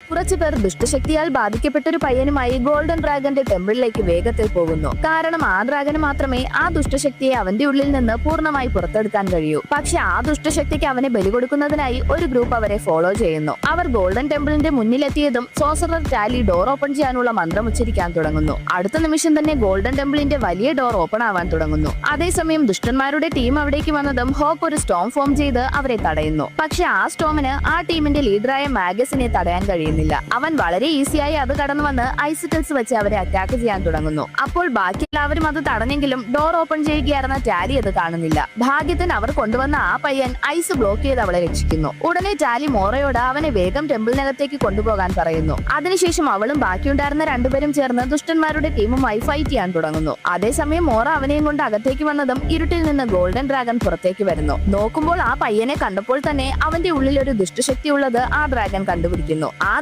കുറച്ചുപേർ ദുഷ്ടശക്തിയാൽ ബാധിക്കപ്പെട്ട ഒരു പയ്യനുമായി ഗോൾഡൻ ഡ്രാഗന്റെ ടെമ്പിളിലേക്ക് വേഗത്തിൽ പോകുന്നു. കാരണം ആ ഡ്രാഗന് മാത്രമേ ആ ദുഷ്ടശക്തിയെ അവന്റെ ഉള്ളിൽ നിന്ന് പൂർണ്ണമായി പുറത്തെടുക്കാൻ കഴിയൂ. പക്ഷെ ആ ദുഷ്ടശക്തിക്ക് അവനെ ബലി കൊടുക്കുന്നതിനായി ഒരു ഗ്രൂപ്പ് അവരെ ഫോളോ ചെയ്യുന്നു. അവർ ഗോൾഡൻ ടെമ്പിളിന്റെ മുന്നിലെത്തിയതും സോസറർ ടാലി ഡോർ ഓപ്പൺ ചെയ്യാനുള്ള മന്ത്രം ഉച്ചരിക്കാൻ തുടങ്ങുന്നു. അടുത്ത നിമിഷം തന്നെ ഗോൾഡൻ ടെമ്പിളിന്റെ വലിയ ഡോർ ഓപ്പൺ ആവാൻ തുടങ്ങുന്നു. അതേസമയം ദുഷ്ടന്മാരുടെ ടീം അവിടേക്ക് വന്നതും ഹോക്ക് ഒരു സ്റ്റോം ഫോം ചെയ്ത് അവരെ തടയുന്നു. പക്ഷെ ആ സ്റ്റോമിന് ആ ടീമിന്റെ ലീഡറായ മാഗസിനെ തടയാൻ കഴിയുന്നില്ല. അവൻ വളരെ ഈസിയായി അത് കടന്നു വന്ന് ഐസിക്കിൾസ് വെച്ച് അവരെ അറ്റാക്ക് ചെയ്യാൻ തുടങ്ങുന്നു. അപ്പോൾ ബാക്കി എല്ലാവരും അത് തടഞ്ഞെങ്കിലും ഡോർ ഓപ്പൺ ചെയ്യുകയായിരുന്ന ടാലി അത് കാണുന്നില്ല. ഭാഗ്യത്തിന് അവർ കൊണ്ടുവന്ന ആ പയ്യൻ ഐസ് ബ്ലോക്ക് ചെയ്ത് അവളെ രക്ഷിക്കുന്നു. ഉടനെ ടാലി മോറയോട് അവനെ വേഗം ടെമ്പിളിനകത്തേക്ക് കൊണ്ടുപോകാൻ പറയുന്നു. അതിനുശേഷം അവളും ബാക്കിയുണ്ടായിരുന്ന രണ്ടുപേരും ചേർന്ന് ദുഷ്ടന്മാരുടെ ടീമുമായി ഫൈറ്റ് ചെയ്യാൻ തുടങ്ങുന്നു. അതേസമയം മോറ അവനെയും കൊണ്ട് അകത്തേക്ക് വന്നതും ഇരുട്ടിൽ നിന്ന് ഗോൾഡൻ ഡ്രാഗൺ പുറത്തേക്ക് വരുന്നു. നോക്കുമ്പോൾ ആ പയ്യനെ കണ്ടപ്പോൾ തന്നെ അവന്റെ ഉള്ളിൽ ഒരു ദുഷ്ടശക്തി ഉള്ളത് ആ ഡ്രാഗൺ കണ്ടുപിടിക്കുന്നു. ആ